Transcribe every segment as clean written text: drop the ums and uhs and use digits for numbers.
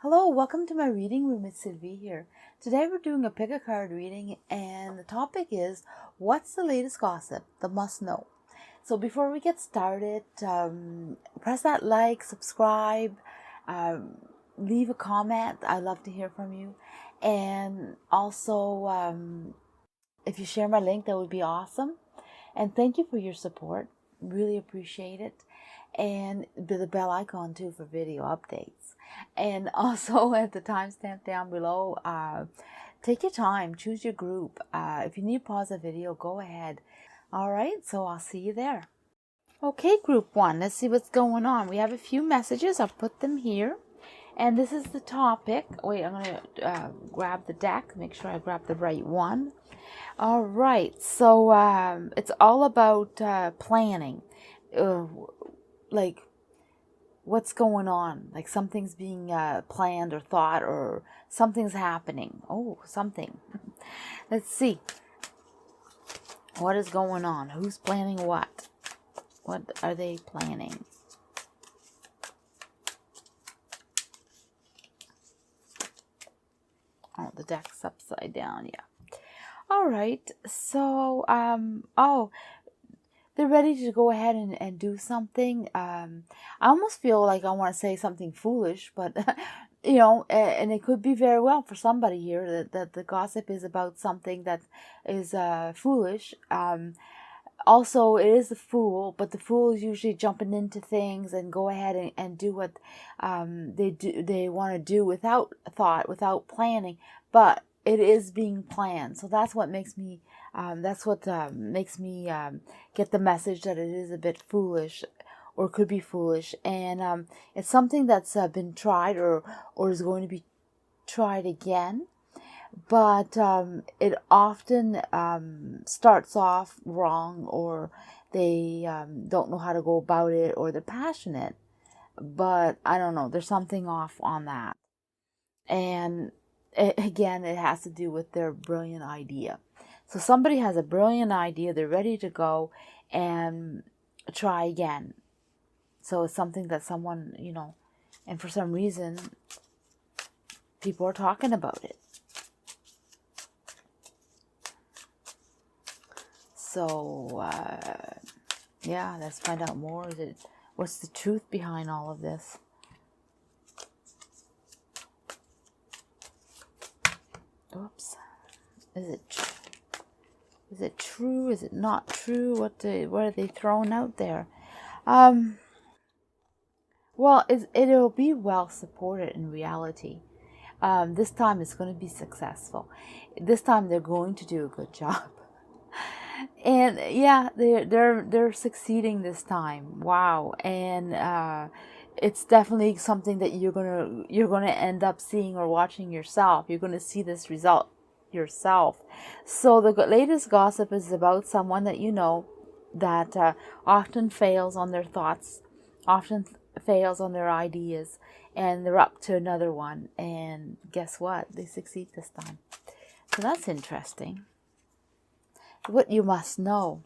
Hello, welcome to my reading room. It's Sylvie here. Today we're doing a pick a card reading, and the topic is what's the latest gossip, the must know. So before we get started, press that like, subscribe, leave a comment. I love to hear from you. And also, if you share my link, that would be awesome. And thank you for your support. Really appreciate it. And the bell icon too for video updates. And also at the timestamp down below, take your time, choose your group. If you need to pause the video, go ahead. All right, so I'll see you there. Okay, group one, let's see what's going on. We have a few messages. I'll put them here. And this is the topic. Wait, I'm going to grab the deck, make sure I grab the right one. All right, so it's all about planning. Like, what's going on? Like, something's being planned or thought, or something's happening. Oh, something. Let's see. What is going on? Who's planning what? What are they planning? Oh, the deck's upside down, yeah. All right, so, they're ready to go ahead and do something. I almost feel like I want to say something foolish, but, you know, and it could be very well for somebody here that the gossip is about something that is foolish. Also, it is the fool, but the fool is usually jumping into things and go ahead and do what they want to do without thought, without planning. But it is being planned, so that's what makes me get the message that it is a bit foolish, or could be foolish, and it's something that's been tried or is going to be tried again. But it often starts off wrong, or they don't know how to go about it, or they're passionate. But I don't know, there's something off on that. And again, it has to do with their brilliant idea. So somebody has a brilliant idea, they're ready to go and try again. So it's something that someone, you know, and for some reason, people are talking about it. So, yeah, let's find out more. What's the truth behind all of this? Oops. Is it true? Is it not true? What are they throwing out there? Well, it'll be well supported in reality. This time it's going to be successful. This time they're going to do a good job. And yeah, they're succeeding this time. Wow. And it's definitely something that you're gonna end up seeing or watching yourself. You're gonna see this result yourself. So the latest gossip is about someone that you know that often fails on their thoughts, often fails on their ideas, and they're up to another one. And guess what? They succeed this time. So that's interesting. What you must know.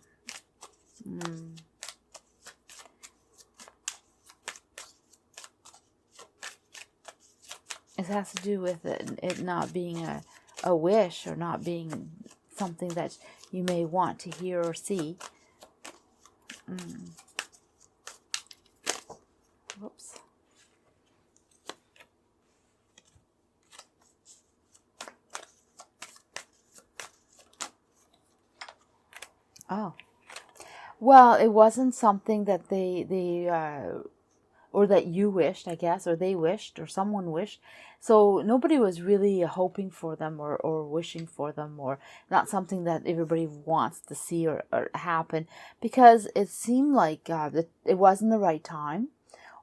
It has to do with it not being a wish, or not being something that you may want to hear or see. Whoops. Oh. Well, it wasn't something that they or that you wished, I guess, or they wished, or someone wished. So nobody was really hoping for them, or wishing for them, or not something that everybody wants to see or happen, because it seemed like that it wasn't the right time,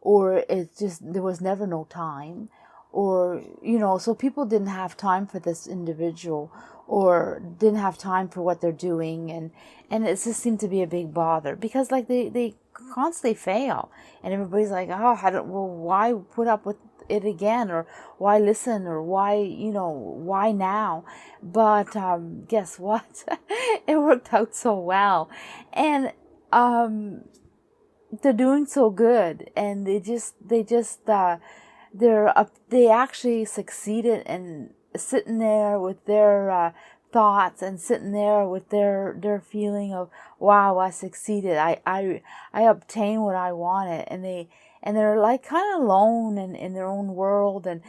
or it's just there was never no time, or, you know, so people didn't have time for this individual, or didn't have time for what they're doing, and it just seemed to be a big bother, because like they constantly fail, and everybody's like, oh, why put up with it again, or why listen, or why, you know, why now? But guess what? It worked out so well, and they're doing so good, and they just they actually succeeded, and sitting there with their thoughts, and sitting there with their feeling of, wow, I succeeded, I obtained what I wanted, and they're like kind of alone in their own world, and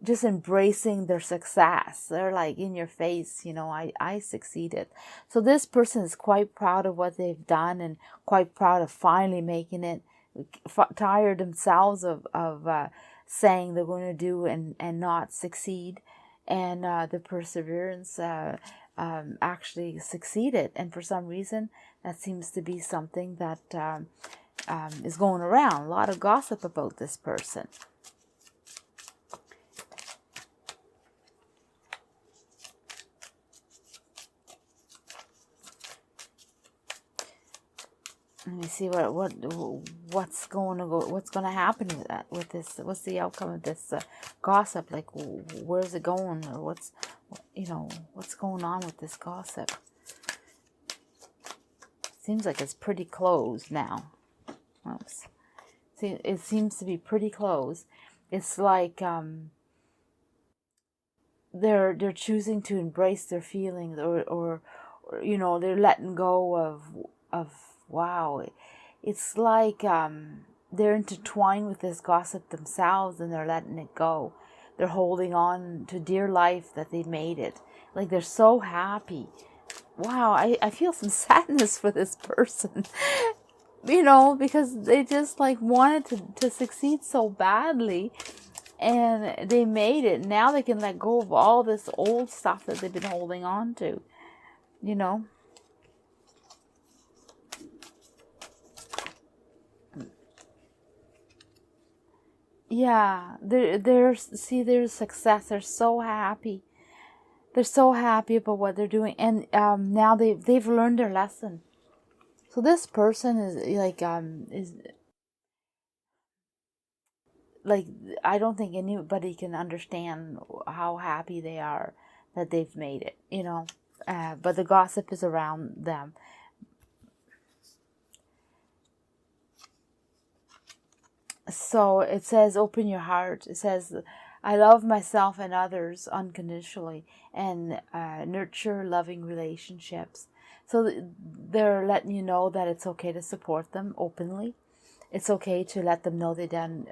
just embracing their success. They're like in your face, I succeeded. So this person is quite proud of what they've done, and quite proud of finally making it, tired themselves of saying they're going to do and not succeed. And the perseverance actually succeeded. And for some reason, that seems to be something that is going around. A lot of gossip about this person. Let me see what's going to happen with this. What's the outcome of this gossip? Like, where's it going, or what's going on with this gossip? Seems like it's pretty closed now. Oops. See, it seems to be pretty close. It's like they're choosing to embrace their feelings, or they're letting go of wow. It's like they're intertwined with this gossip themselves, and they're letting it go. They're holding on to dear life that they made it. Like, they're so happy. Wow, I feel some sadness for this person. Because they just like wanted to succeed so badly, and they made it. Now they can let go of all this old stuff that they've been holding on to. Yeah, there's success. They're so happy. They're so happy about what they're doing, and now they've learned their lesson. So this person is like, I don't think anybody can understand how happy they are that they've made it. But the gossip is around them. So it says, open your heart. It says, I love myself and others unconditionally, and nurture loving relationships. So they're letting you know that it's okay to support them openly. It's okay to let them know they done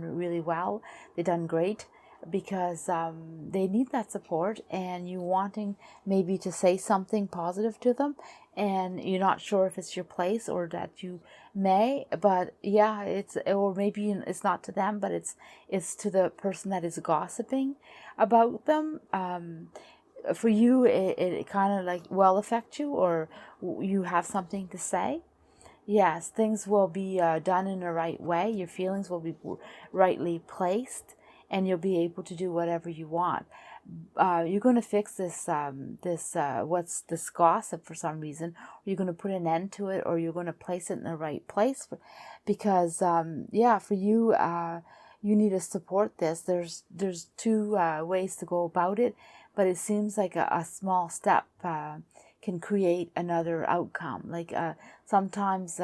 really well. They done great, because they need that support, and you wanting maybe to say something positive to them, and you're not sure if it's your place, or that you may, but yeah, or maybe it's not to them, but it's to the person that is gossiping about them. For you, it kind of like will affect you, or you have something to say. Yes, things will be done in the right way. Your feelings will be rightly placed, and you'll be able to do whatever you want. You're going to fix this what's this gossip for some reason. You're going to put an end to it, or you're going to place it in the right place, because for you, you need to support this. There's two ways to go about it, but it seems like a small step can create another outcome. Like sometimes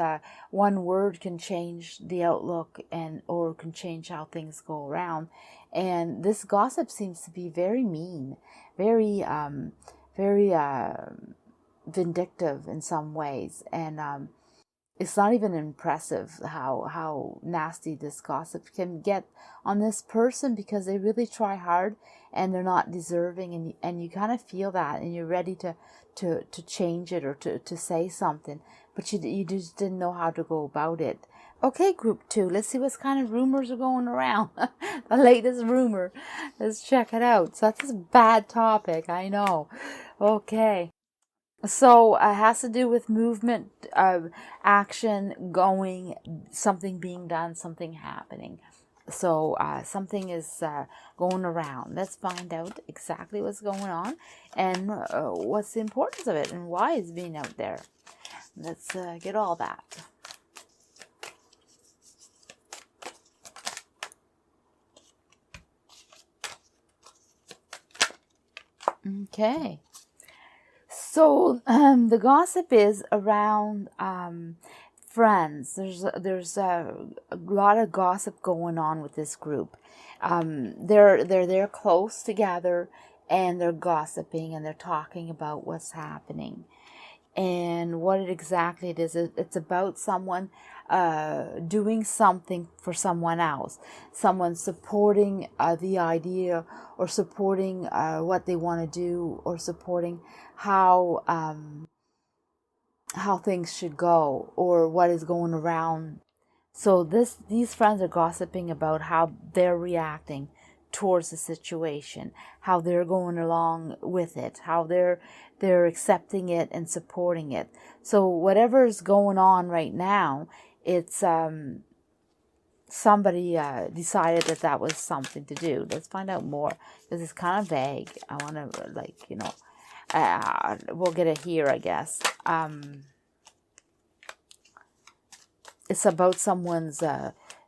one word can change the outlook, or can change how things go around. And this gossip seems to be very mean, very vindictive in some ways, and it's not even impressive how nasty this gossip can get on this person, because they really try hard and they're not deserving, and you kind of feel that, and you're ready to change it, or to say something, but you just didn't know how to go about it. Okay, group 2, let's see what kind of rumors are going around. The latest rumor. Let's check it out. So that's a bad topic, I know. Okay. So it has to do with movement, action, going, something being done, something happening. So something is going around. Let's find out exactly what's going on, and what's the importance of it, and why it's being out there. Let's get all that. Okay. So the gossip is around friends. There's a lot of gossip going on with this group. They're close together, and they're gossiping, and they're talking about what's happening and what exactly it is. It's about someone doing something for someone else, someone supporting the idea, or supporting what they want to do, or supporting how things should go, or what is going around. So these friends are gossiping about how they're reacting towards the situation, how they're going along with it, how they're accepting it and supporting it. So whatever is going on right now, it's somebody decided that was something to do. Let's find out more, because it's kind of vague. I want to, we'll get it here, I guess. It's about someone's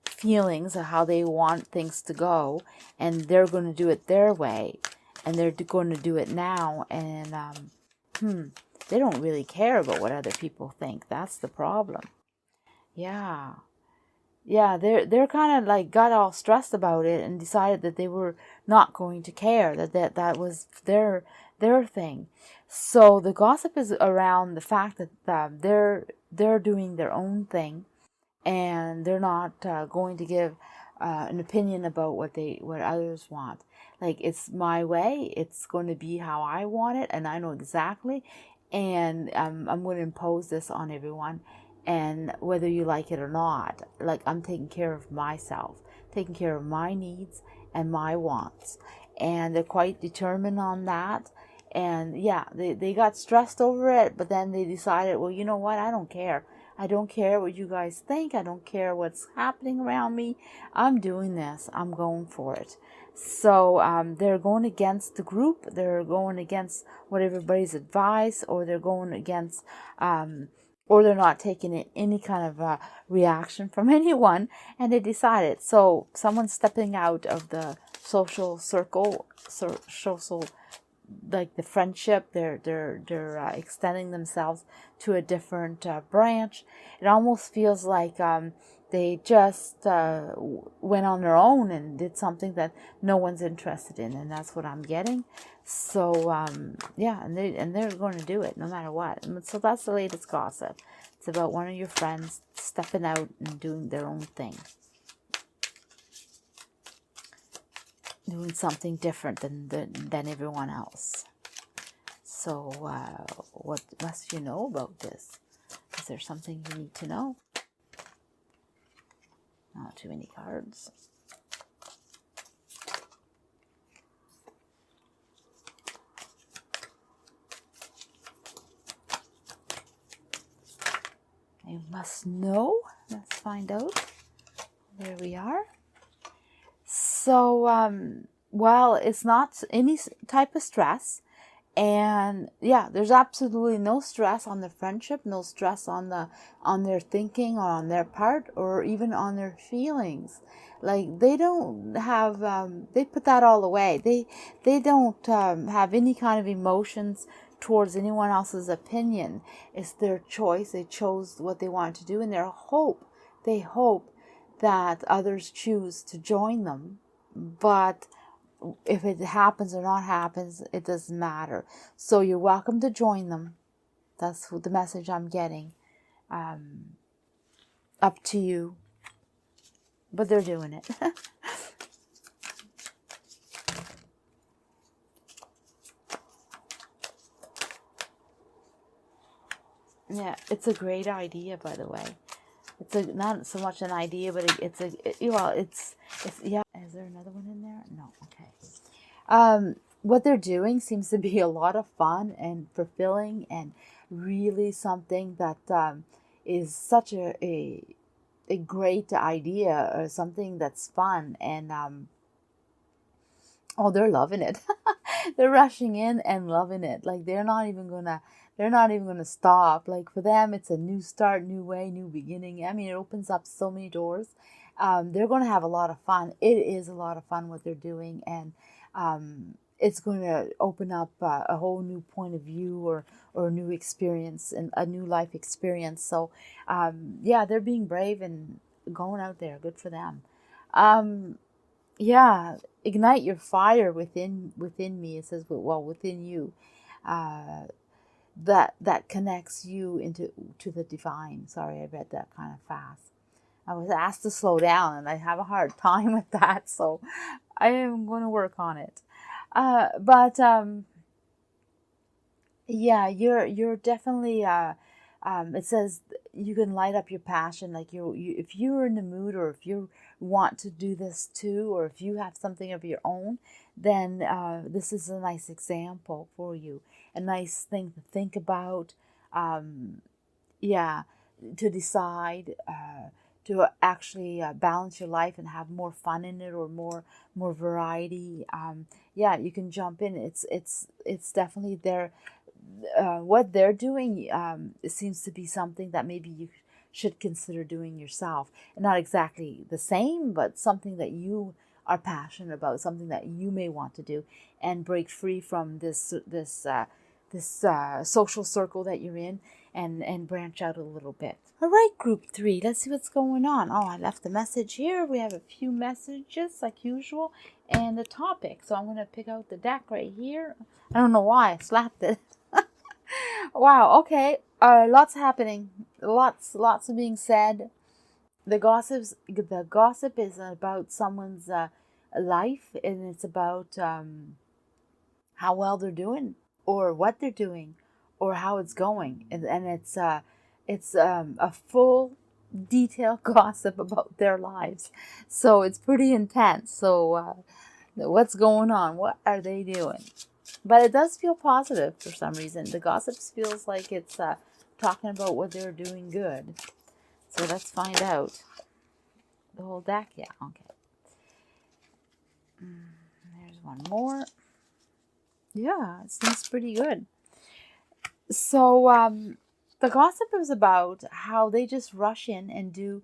feelings of how they want things to go, and they're going to do it their way, and they're going to do it now, and they don't really care about what other people think. That's the problem. Yeah, they're kind of like got all stressed about it and decided that they were not going to care, that was their thing. So the gossip is around the fact that they're doing their own thing, and they're not going to give an opinion about what others want. Like, it's my way, it's going to be how I want it, and I know exactly, and I'm going to impose this on everyone, and whether you like it or not, like, I'm taking care of myself, taking care of my needs and my wants, and they're quite determined on that. And yeah, they got stressed over it, but then they decided, well, you know what, I don't care. I don't care what you guys think. I don't care what's happening around me. I'm doing this. I'm going for it. So they're going against the group. They're going against what everybody's advice, or they're going against, or they're not taking any kind of reaction from anyone, and they decided. So someone's stepping out of the social circle, social, like the friendship. They're extending themselves to a different branch. It almost feels like they just went on their own and did something that no one's interested in, and that's what I'm getting. So yeah, and they're going to do it no matter what. And so that's the latest gossip. It's about one of your friends stepping out and doing their own thing, doing something different than everyone else. So what must you know about this? Is there something you need to know? Not too many cards. You must know. Let's find out. There we are. So, well, it's not any type of stress. And yeah, there's absolutely no stress on the friendship, no stress on their thinking, or on their part, or even on their feelings. Like, they don't have, they put that all away. They don't have any kind of emotions towards anyone else's opinion. It's their choice. They chose what they want to do, and they hope that others choose to join them. But if it happens or not happens, it doesn't matter. So you're welcome to join them. That's the message I'm getting. Up to you. But they're doing it. Yeah, it's a great idea, by the way. It's not so much an idea, but it's yeah. Is there another one in there? No. Okay. What they're doing seems to be a lot of fun and fulfilling, and really something that is such a great idea, or something that's fun, and oh, they're loving it. They're rushing in and loving it. Like, they're not even gonna stop. Like, for them, it's a new start, new way, new beginning. I mean, it opens up so many doors. They're going to have a lot of fun. It is a lot of fun what they're doing, and it's going to open up a whole new point of view, or a new experience, and a new life experience. So yeah, they're being brave and going out there. Good for them. Yeah, ignite your fire within me. It says, well, within you, uh, that connects you to the divine. Sorry, I read that kind of fast. I was asked to slow down, and I have a hard time with that, so I am going to work on it. But yeah, you're definitely. It says you can light up your passion, like if you're in the mood, or if you want to do this too, or if you have something of your own, then this is a nice example for you, a nice thing to think about. Yeah, to decide to actually balance your life and have more fun in it, or more variety. Yeah, you can jump in. It's definitely there. What they're doing, it seems to be something that maybe you should consider doing yourself. Not exactly the same, but something that you are passionate about, something that you may want to do, and break free from this social circle that you're in, and branch out a little bit. All right, group 3, let's see what's going on. Oh, I left a message here. We have a few messages like usual, and the topic. So I'm going to pick out the deck right here. I don't know why I slapped it. Wow, okay. Lots happening. Lots of being said. The gossip is about someone's life, and it's about how well they're doing, or what they're doing, or how it's going, and it's a full detailed gossip about their lives. So it's pretty intense. So what's going on? What are they doing? But it does feel positive for some reason. The gossip feels like it's talking about what they're doing good. So let's find out. The whole deck, yeah, okay. There's one more. Yeah, it seems pretty good. So the gossip is about how they just rush in and do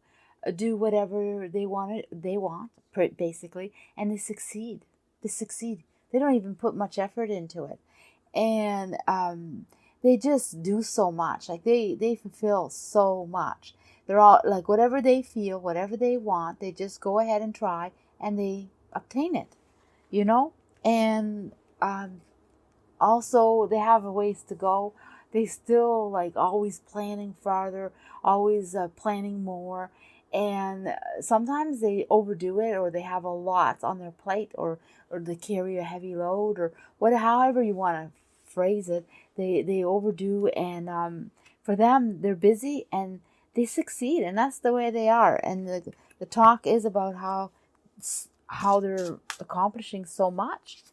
whatever they want, basically, and they succeed. They don't even put much effort into it, and they just do so much. Like they fulfill so much. They're all like, whatever they feel, whatever they want, they just go ahead and try, and they obtain it. You know, and also they have a ways to go. They still like always planning farther, always planning more, and sometimes they overdo it, or they have a lot on their plate, or they carry a heavy load, or however you want to phrase it. They overdo, and for them, they're busy and they succeed, and that's the way they are. And the talk is about how they're accomplishing so much,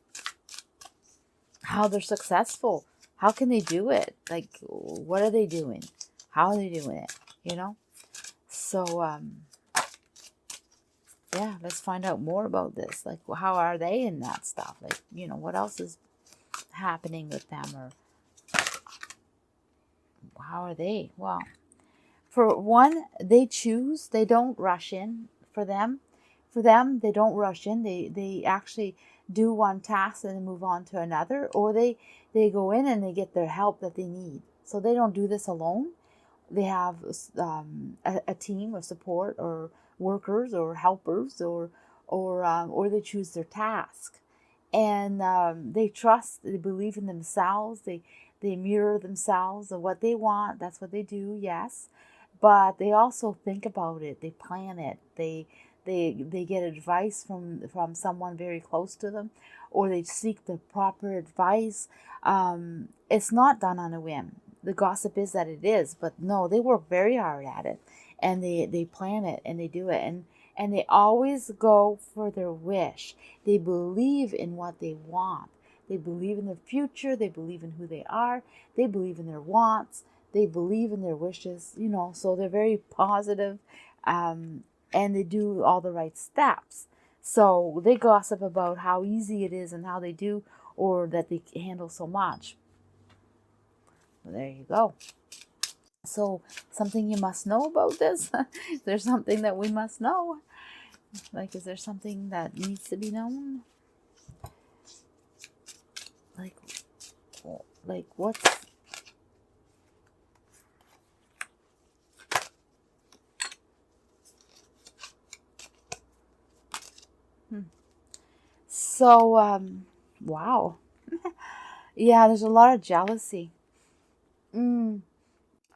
how they're successful. How can they do it? Like, what are they doing? How are they doing it? You know? So, yeah, let's find out more about this. Like, how are they in that stuff? Like, what else is happening with them? Or how are they? Well, for one, they choose. They don't rush in. For them, they don't rush in. They actually do one task and then move on to another, or they go in and they get their help that they need. So they don't do this alone. They have a team of support, or workers, or helpers, or they choose their task, and they trust. They believe in themselves. They mirror themselves of what they want. That's what they do. Yes, but they also think about it. They plan it. They get advice from someone very close to them, or they seek the proper advice. It's not done on a whim. The gossip is that it is, but no, they work very hard at it, and they plan it, and they do it, and they always go for their wish. They believe in what they want. They believe in their future. They believe in who they are. They believe in their wants. They believe in their wishes, so they're very positive, and they do all the right steps. So they gossip about how easy it is and how they do, or that they handle so much. Well, there you go. So something you must know about this? There's something that we must know. Like, is there something that needs to be known? Like, what's... So, wow. Yeah, there's a lot of jealousy. Mm.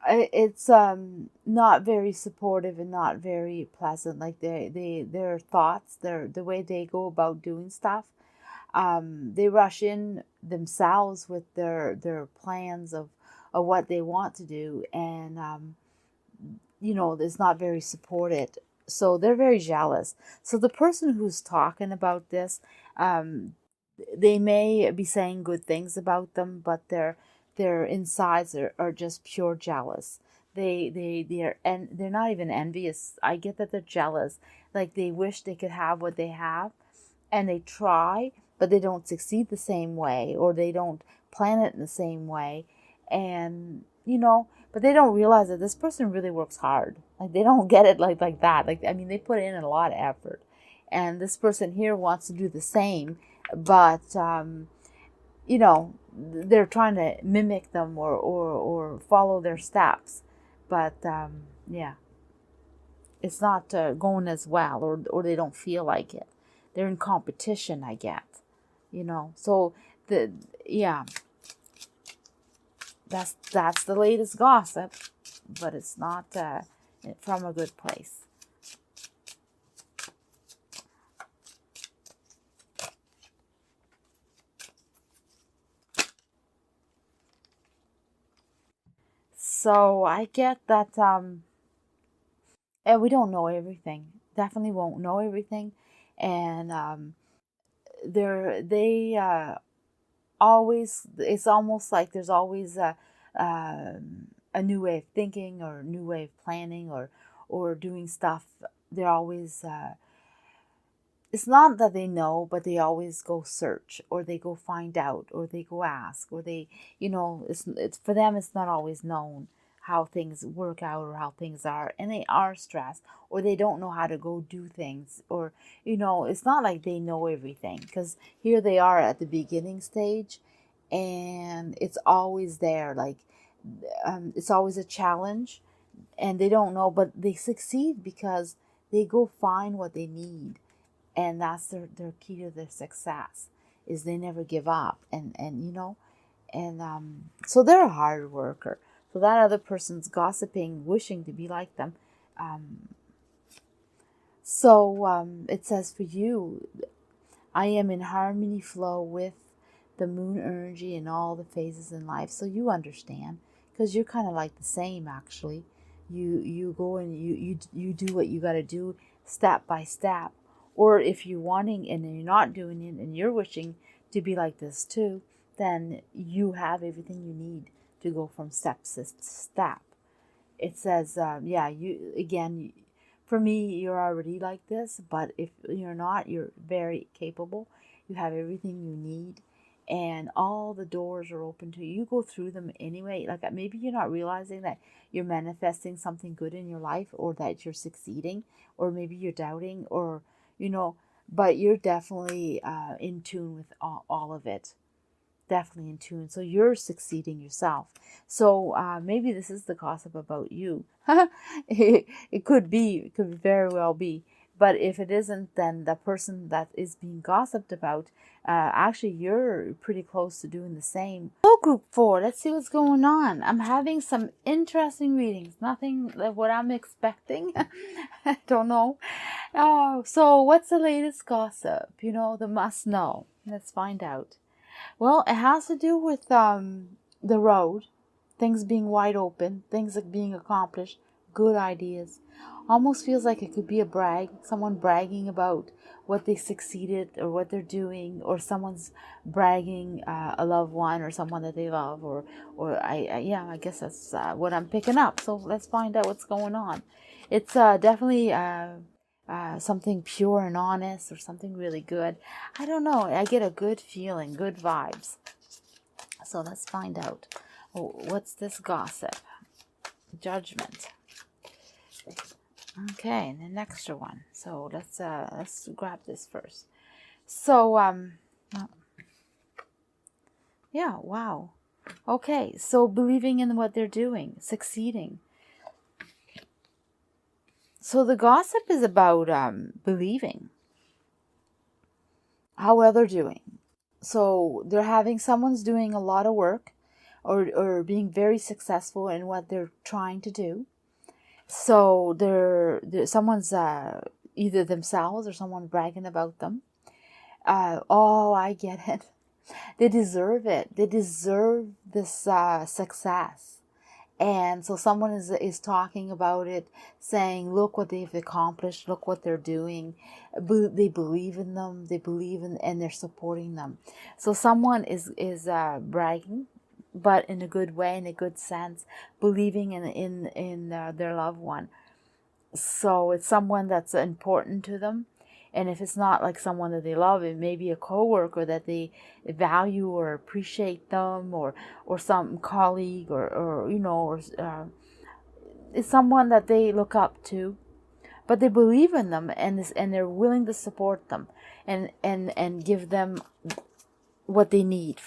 It's not very supportive and not very pleasant. Like their thoughts, the way they go about doing stuff. They rush in themselves with their plans of what they want to do, and it's not very supported. So they're very jealous. So the person who's talking about this, um, they may be saying good things about them, but their insides are just pure jealous. And they're not even envious. I get that they're jealous. Like they wish they could have what they have, and they try, but they don't succeed the same way, or they don't plan it in the same way. And but they don't realize that this person really works hard. Like they don't get it like that. Like, I mean, they put in a lot of effort, and this person here wants to do the same, but they're trying to mimic them or follow their steps, but yeah, it's not going as well, or they don't feel like it. They're in competition, I get, So the yeah, that's the latest gossip, but it's not from a good place. So I get that, and we don't know everything. Definitely won't know everything, and they always, it's almost like there's always a new way of thinking, or a new way of planning, or doing stuff. They're always it's not that they know, but they always go search, or they go find out, or they go ask, or they, it's for them, it's not always known how things work out or how things are, and they are stressed, or they don't know how to go do things, or it's not like they know everything, because here they are at the beginning stage, and it's always there, like it's always a challenge, and they don't know, but they succeed because they go find what they need, and that's their key to their success, is they never give up, and so they're a hard worker. So that other person's gossiping, wishing to be like them. It says for you, I am in harmony flow with the moon energy and all the phases in life. So you understand, because you're kind of like the same, actually. You go and you do what you got to do, step by step. Or if you're wanting and you're not doing it, and you're wishing to be like this too, then you have everything you need to go from step to step. It says, for me, you're already like this, but if you're not, you're very capable. You have everything you need, and all the doors are open to you. You go through them anyway. Like, maybe you're not realizing that you're manifesting something good in your life, or that you're succeeding, or maybe you're doubting, or, but you're definitely in tune with all of it. Definitely in tune. So you're succeeding yourself. So maybe this is the gossip about you. It could be. It could very well be. But if it isn't, then the person that is being gossiped about, actually you're pretty close to doing the same. So group 4, let's see what's going on. I'm having some interesting readings. Nothing like what I'm expecting. I don't know. Oh, so what's the latest gossip? The must know. Let's find out. Well, it has to do with the road, things being wide open, things being accomplished, good ideas. Almost feels like it could be a brag, someone bragging about what they succeeded or what they're doing, or someone's bragging a loved one or someone that they love, I guess that's what I'm picking up. So let's find out what's going on. It's definitely something pure and honest, or something really good. I don't know. I get a good feeling, good vibes. So let's find out. Oh, what's this gossip? Judgment. Okay, and an extra one. So let's grab this first. So Yeah, wow. Okay, so believing in what they're doing, succeeding. So the gossip is about believing how well they're doing. So they're having someone's doing a lot of work, or being very successful in what they're trying to do. So they're someone's either themselves or someone bragging about them. Oh, I get it. They deserve it. They deserve this success. And so someone is talking about it, saying, look what they've accomplished, look what they're doing. They believe in them, they believe in, and they're supporting them. So someone is bragging, but in a good way, in a good sense, believing in their loved one. So it's someone that's important to them. And if it's not like someone that they love, it may be a coworker that they value or appreciate them, or some colleague, or it's someone that they look up to, but they believe in them, and they're willing to support them, and give them what they need,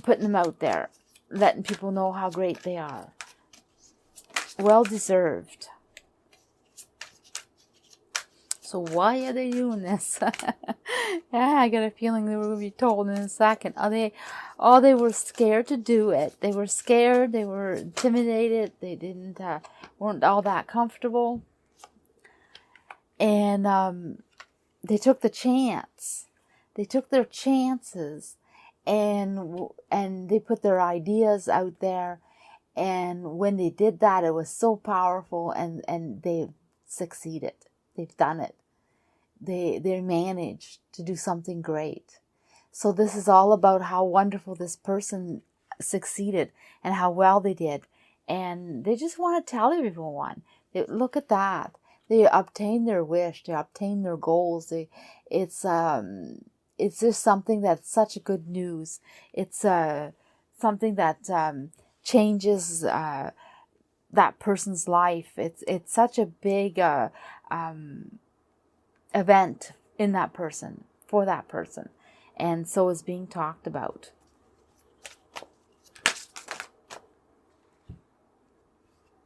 putting them out there, letting people know how great they are. Well deserved. So why are they doing this? Yeah, I got a feeling they were going to be told in a second. They were scared to do it. They were scared. They were intimidated. They weren't all that comfortable. And they took the chance. They took their chances, and they put their ideas out there. And when they did that, it was so powerful, and they succeeded. They've done it. They managed to do something great. So this is all about how wonderful this person succeeded and how well they did. And they just want to tell everyone, look at that. They obtained their wish. They obtained their goals. It's just something that's such a good news. It's something that changes that person's life. It's such a big event in that person, for that person, and so is being talked about.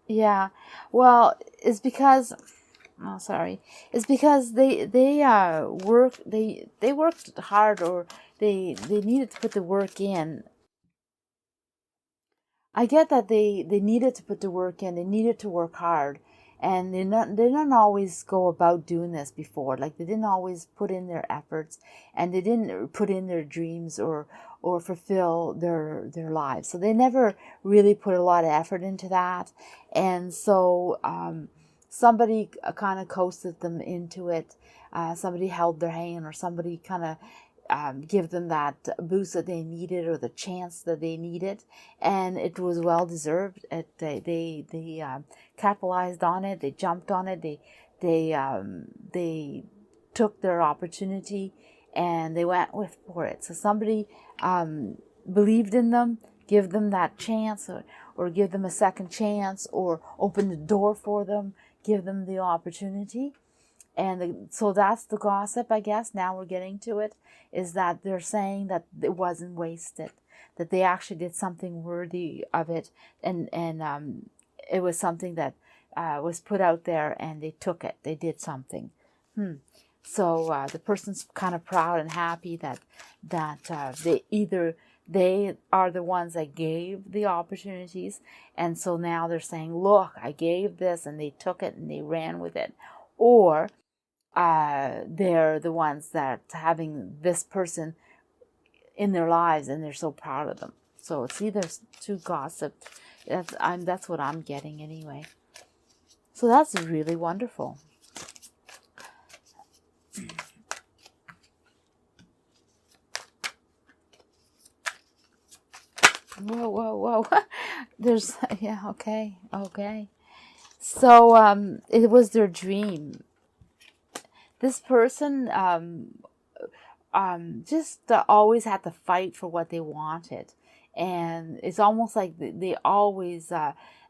Yeah, well, it's because they worked hard, or they needed to put the work in. I get that they needed to put the work in, they needed to work hard, and they didn't always go about doing this before. Like, they didn't always put in their efforts, and they didn't put in their dreams, or fulfill their lives. So they never really put a lot of effort into that, and so somebody kind of coasted them into it. Somebody held their hand, or somebody kind of give them that boost that they needed, or the chance that they needed, and it was well deserved. They capitalized on it. They jumped on it. They took their opportunity, and they went for it. So somebody believed in them, give them that chance, or give them a second chance, or open the door for them, give them the opportunity. And so that's the gossip, I guess. Now we're getting to it, is that they're saying that it wasn't wasted, that they actually did something worthy of it, and it was something that was put out there, and they took it. They did something. So the person's kind of proud and happy that they are the ones that gave the opportunities, and so now they're saying, look, I gave this, and they took it and they ran with it. Or they're the ones that having this person in their lives, and they're so proud of them. So it's either to gossip. That's what I'm getting anyway. So that's really wonderful. Whoa. There's, yeah, okay. So it was their dream. This person just always had to fight for what they wanted, and it's almost like they always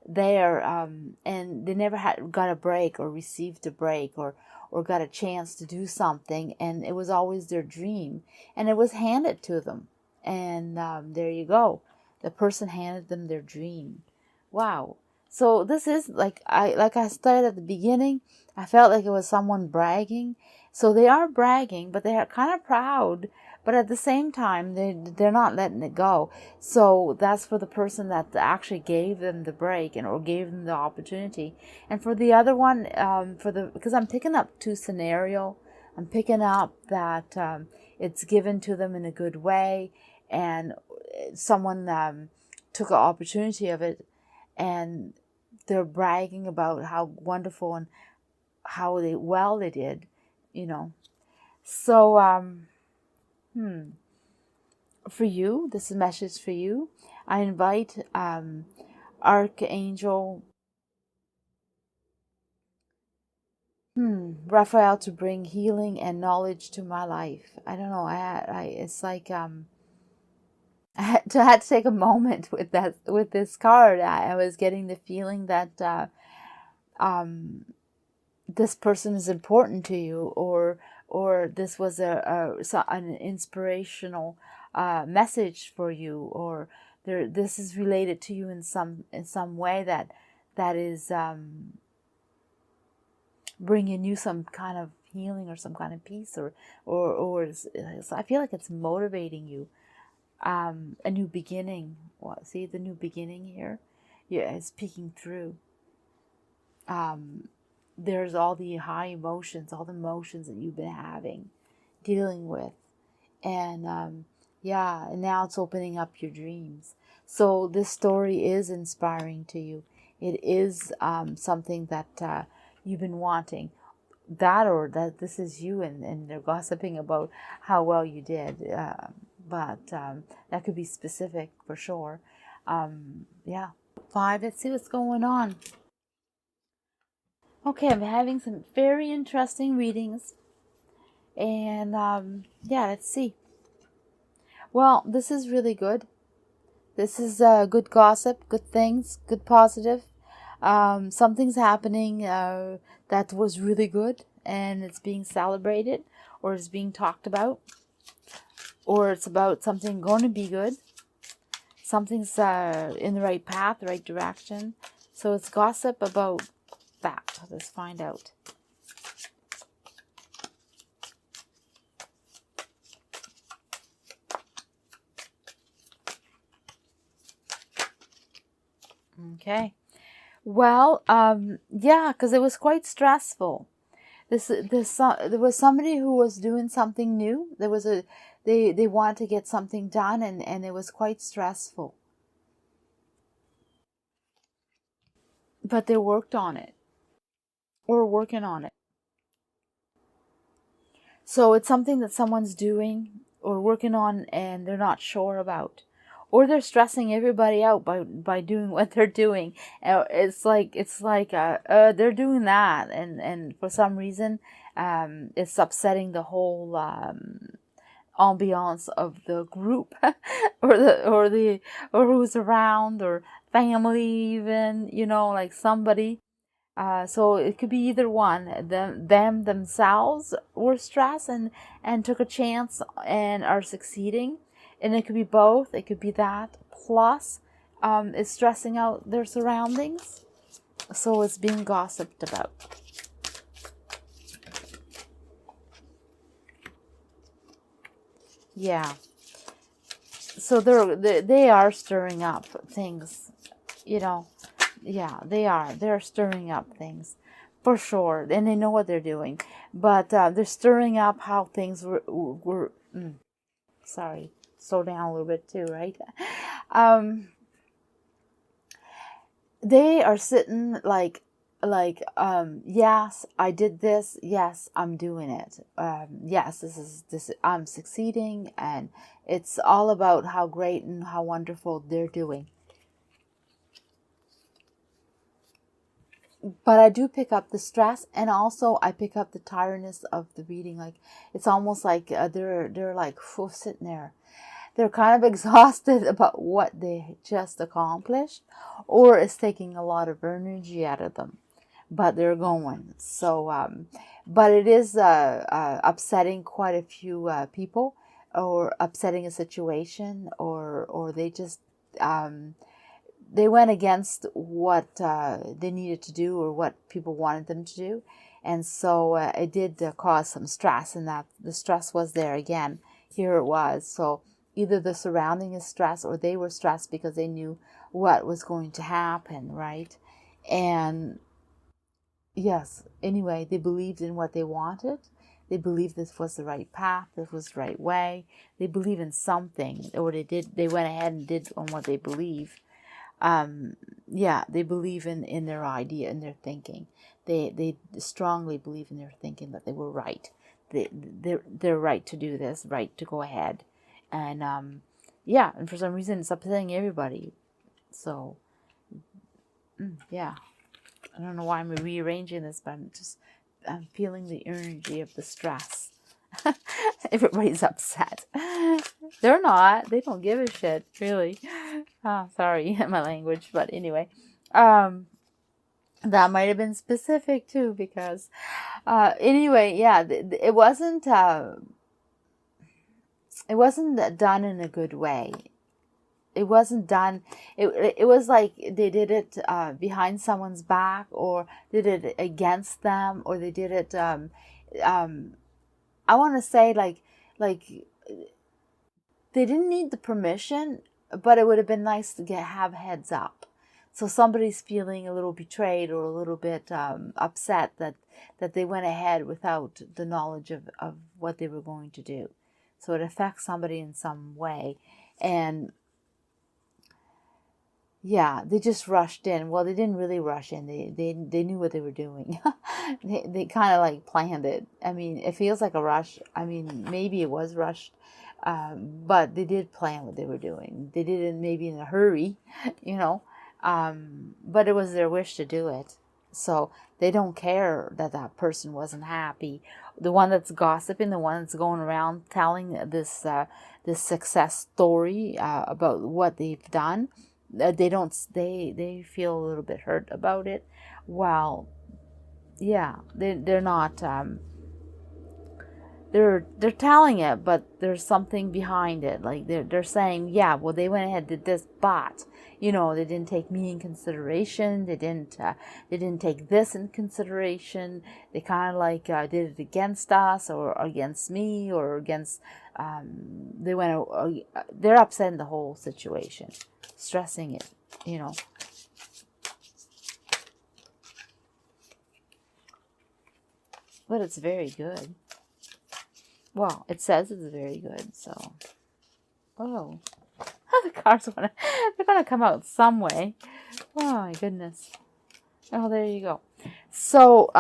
there, and they never got a break, or received a break, or got a chance to do something, and it was always their dream, and it was handed to them. And there you go. The person handed them their dream. Wow. So this is like I said at the beginning, I felt like it was someone bragging. So they are bragging, but they are kind of proud. But at the same time, they're not letting it go. So that's for the person that actually gave them the break or gave them the opportunity. And for the other one, because I'm picking up two scenario, I'm picking up that it's given to them in a good way, and someone took an opportunity of it, and they're bragging about how wonderful and how they did, you know. So for you, this is a message for you. I invite Archangel Raphael to bring healing and knowledge to my life. I don't know. It's like I had to take a moment with this card. I was getting the feeling that this person is important to you, or this was an inspirational message for you, or this is related to you in some way that is bringing you some kind of healing or some kind of peace, or I feel like it's motivating you. A new beginning. Well, see the new beginning here? Yeah, it's peeking through. There's all the high emotions, all the emotions that you've been dealing with. And yeah, and now it's opening up your dreams. So this story is inspiring to you. It is something that you've been wanting. Or that this is you, and they're gossiping about how well you did. But that could be specific for sure. Yeah. 5, let's see what's going on. Okay, I'm having some very interesting readings. And yeah, let's see. Well, this is really good. This is good gossip, good things, good positive. Something's happening that was really good, and it's being celebrated, or it's being talked about, or it's about something going to be good. Something's in the right path, the right direction. So it's gossip about that. Let's find out. Okay. Well, yeah, because it was quite stressful. There was somebody who was doing something new. They wanted to get something done, and it was quite stressful. But they worked on it, or working on it. So it's something that someone's doing or working on, and they're not sure about, or they're stressing everybody out by doing what they're doing. It's like they're doing that, and for some reason, it's upsetting the whole ambiance of the group, or who's around, or family, even, like somebody. So it could be either one. Them themselves were stressed and took a chance and are succeeding. And it could be both. It could be that. Plus, it's stressing out their surroundings. So it's being gossiped about. Yeah. So they are stirring up things, Yeah, they are. They're stirring up things, for sure, and they know what they're doing. But they're stirring up how things were. Sorry, slow down a little bit too, right? They are sitting like, yes, I did this. Yes, I'm doing it. Yes, this. I'm succeeding, and it's all about how great and how wonderful they're doing. But I do pick up the stress, and also I pick up the tiredness of the reading. Like, it's almost like they're like sitting there. They're kind of exhausted about what they just accomplished, or it's taking a lot of energy out of them. But they're going. So, but it is upsetting quite a few people. or upsetting a situation, or they just they went against what they needed to do or what people wanted them to do. And so it did cause some stress, and that the stress was there again. Here it was. So either the surrounding is stress, or they were stressed because they knew what was going to happen, right? And yes, anyway, they believed in what they wanted. They believed this was the right path, this was the right way. They believe in something, or they went ahead and did on what they believe. Yeah, they believe in their idea, in their thinking. They strongly believe in their thinking that they were right. They're right to do this, right to go ahead. And yeah, and for some reason it's upsetting everybody. So yeah, I don't know why I'm rearranging this, but I'm feeling the energy of the stress. Everybody's upset. They're not. They don't give a shit, really. Oh, sorry, my language. But anyway, that might have been specific too, because anyway, yeah, it wasn't done in a good way. It wasn't done. It was like they did it behind someone's back, or did it against them, or they did it. I want to say like they didn't need the permission, but it would have been nice to have heads up. So somebody's feeling a little betrayed or a little bit upset that they went ahead without the knowledge of what they were going to do. So it affects somebody in some way. And yeah, they just rushed in. Well, they didn't really rush in. They knew what they were doing. They kind of like planned it. I mean, it feels like a rush. I mean, maybe it was rushed, but they did plan what they were doing. They did it maybe in a hurry, you know, but it was their wish to do it. So they don't care that that person wasn't happy. The one that's gossiping, the one that's going around telling this success story about what they've done, they feel a little bit hurt about it. Well, yeah, they're not they're telling it, but there's something behind it. Like they're saying, yeah, well, they went ahead and did this, but you know, they didn't take me in consideration. They didn't take this in consideration. They kind of like did it against us, or against me, or against they're upset in the whole situation, stressing it, you know. But it's very good. Well, it says it's very good, so. Oh. The cards they're gonna come out some way. Oh my goodness. Oh, there you go. So,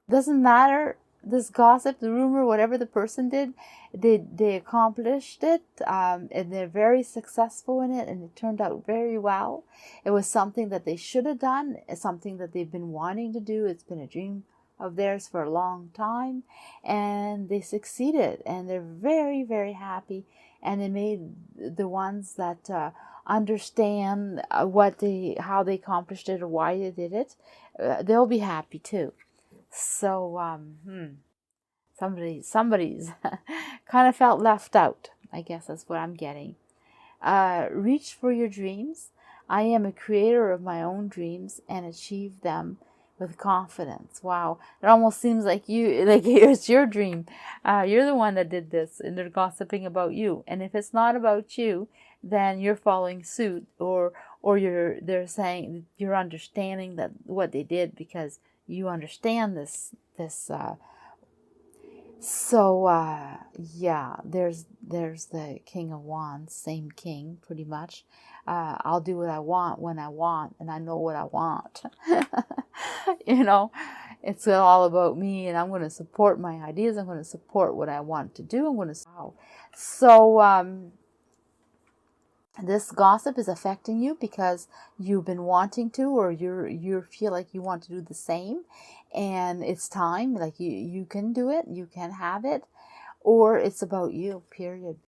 doesn't matter. This gossip, the rumor, whatever the person did, they accomplished it, and they're very successful in it, and it turned out very well. It was something that they should have done. It's something that they've been wanting to do. It's been a dream of theirs for a long time, and they succeeded, and they're very, very happy. And they made the ones that understand how they accomplished it, or why they did it. They'll be happy too. So somebody's kind of felt left out. I guess that's what I'm getting. Reach for your dreams. I am a creator of my own dreams and achieve them with confidence. Wow, it almost seems like it's your dream. You're the one that did this, and they're gossiping about you. And if it's not about you, then you're following suit, or they're saying you're understanding that what they did because you understand this. Yeah, there's the King of Wands, same king, pretty much. I'll do what I want when I want, and I know what I want. You know, it's all about me, and I'm going to support my ideas. I'm going to support what I want to do. I'm going to. So, this gossip is affecting you because you've been wanting to, or you feel like you want to do the same, and it's time. Like you can do it, you can have it, or it's about you. Period.